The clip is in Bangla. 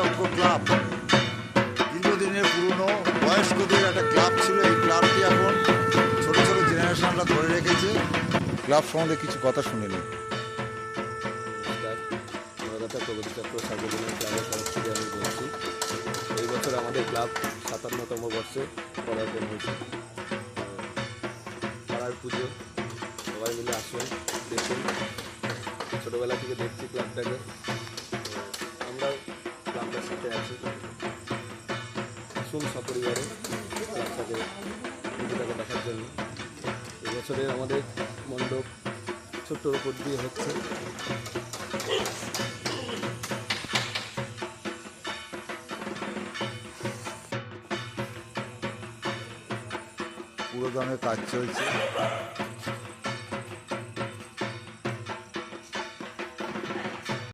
চক্র ক্লাব দীর্ঘদিনের পুরনো বয়স্কদের একটা ক্লাব ছিল। এই ক্লাবটি এখন ছোট ছোট জেনারেশনরা ধরে রেখেছে। ক্লাব সম্বন্ধে কিছু কথা শুনে নিই। নমস্কার, নবদাতা প্রগতি চক্র সার্বজনীন ক্লাবের তরফ থেকে আমি বলছি। এই বছর আমাদের ক্লাব ৫৭তম বর্ষে পদার্পণ হয়েছে। পাড়ার পুজো, সবাই মিলে আসুন, দেখুন। ছোটোবেলা থেকে দেখছি ক্লাবটাকে, আমরা ক্লাবটার সাথে আছি। আসুন সপরিবারে ক্লাবটাকে পুজোটাকে দেখার জন্য। এবছরে আমাদের মণ্ডপ ছোট্টর উপর দিয়ে হচ্ছে। পুরোদমে কাজ চলছে।